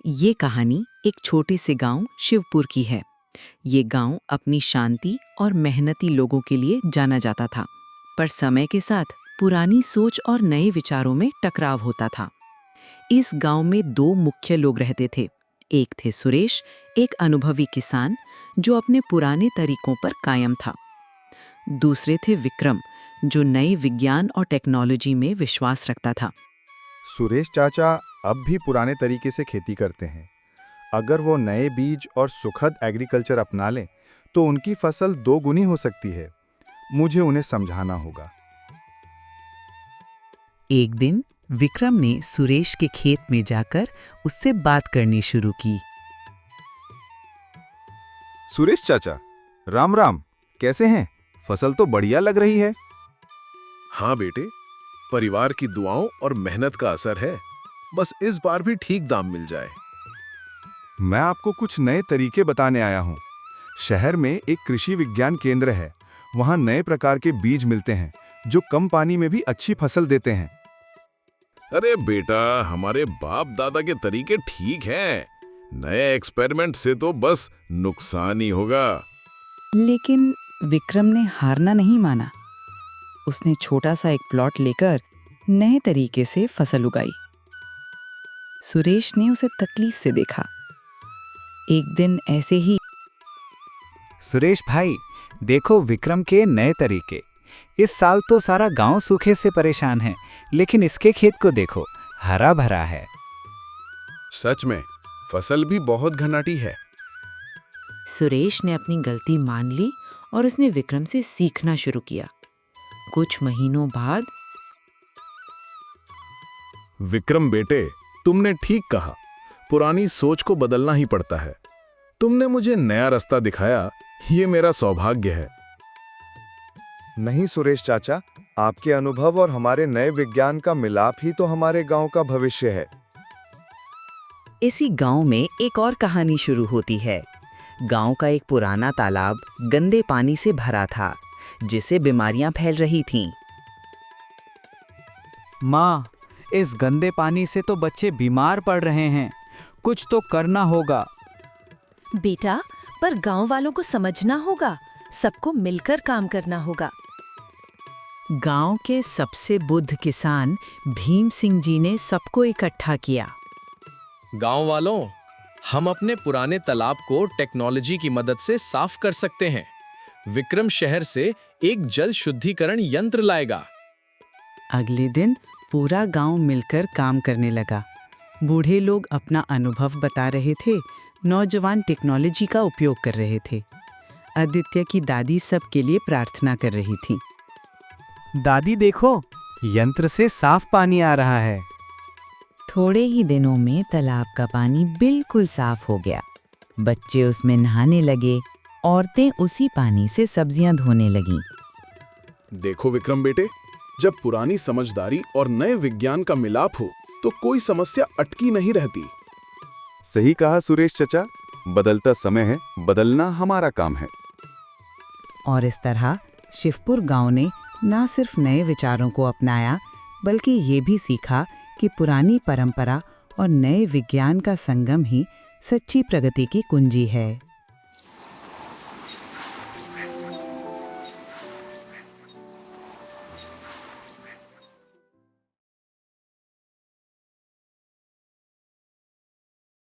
ये कहानी एक छोटे से गांव शिवपुर की है। ये गांव अपनी शांति और मेहनती लोगों के लिए जाना जाता था, पर समय के साथ पुरानी सोच और नए विचारों में टकराव होता था। इस गांव में दो मुख्य लोग रहते थे। एक थे सुरेश, एक अनुभवी किसान जो अपने पुराने तरीकों पर कायम था। दूसरे थे विक्रम, जो नए विज्ञान और टेक्नोलॉजी में विश्वास रखता था। सुरेश चाचा अब भी पुराने तरीके से खेती करते हैं। अगर वो नए बीज और सुखद एग्रीकल्चर अपना लें तो उनकी फसल दोगुनी हो सकती है। मुझे उन्हें समझाना होगा। एक दिन विक्रम ने सुरेश के खेत में जाकर उससे बात करनी शुरू की। सुरेश चाचा, राम राम, कैसे हैं? फसल तो बढ़िया लग रही है। हाँ बेटे, परिवार की दुआओं और मेहनत का असर है। बस इस बार भी ठीक दाम मिल जाए। मैं आपको कुछ नए तरीके बताने आया हूँ। शहर में एक कृषि विज्ञान केंद्र है। वहाँ नए प्रकार के बीज मिलते हैं जो कम पानी में भी अच्छी फसल देते हैं। अरे बेटा, हमारे बाप दादा के तरीके ठीक हैं। नए एक्सपेरिमेंट से तो बस नुकसान ही होगा। लेकिन विक्रम ने हारना नहीं माना। उसने छोटा सा एक प्लॉट लेकर नए तरीके से फसल उगाई। सुरेश ने उसे तकलीफ से देखा। एक दिन ऐसे ही, सुरेश भाई, देखो विक्रम के नए तरीके। इस साल तो सारा गांव सूखे से परेशान है, लेकिन इसके खेत को देखो, हरा भरा है। सच में फसल भी बहुत घनाटी है। सुरेश ने अपनी गलती मान ली और उसने विक्रम से सीखना शुरू किया। कुछ महीनों बाद, विक्रम बेटे, तुमने ठीक कहा। पुरानी सोच को बदलना ही पड़ता है। तुमने मुझे नया रास्ता दिखाया, ये मेरा सौभाग्य है। नहीं सुरेश चाचा, आपके अनुभव और हमारे नए विज्ञान का मिलाप ही तो हमारे गांव का भविष्य है। इसी गांव में एक और कहानी शुरू होती है। गांव का एक पुराना तालाब गंदे पानी से भरा था, जिससे बीमारियां फैल रही थीं। माँ, इस गंदे पानी से तो बच्चे बीमार पड़ रहे हैं। कुछ तो करना होगा। बेटा, पर गांव वालों को समझना होगा। सबको मिलकर काम करना होगा। गांव के सबसे बुद्ध किसान भीम सिंह जी ने सबको इकट्ठा किया। गांव वालों, हम अपने पुराने तालाब को टेक्नोलॉजी की मदद से साफ कर सकते हैं। विक्रम शहर से एक जल शुद्धिकरण यंत्र लाएगा। अगले दिन पूरा गांव मिलकर काम करने लगा। बूढ़े लोग अपना अनुभव बता रहे थे, नौजवान टेक्नोलॉजी का उपयोग कर रहे थे। आदित्य की दादी सबके लिए प्रार्थना कर रही थी। दादी देखो, यंत्र से साफ पानी आ रहा है। थोड़े ही दिनों में तालाब का पानी बिल्कुल साफ हो गया। बच्चे उसमें नहाने लगे, औरतें उसी पानी से सब्जियां धोने लगीं। देखो विक्रम बेटे, जब पुरानी समझदारी और नए विज्ञान का मिलाप हो तो कोई समस्या अटकी नहीं रहती। सही कहा सुरेश चाचा, बदलता समय है, बदलना हमारा काम है। और इस तरह शिवपुर गांव ने न सिर्फ नए विचारों को अपनाया, बल्कि ये भी सीखा कि पुरानी परंपरा और नए विज्ञान का संगम ही सच्ची प्रगति की कुंजी है।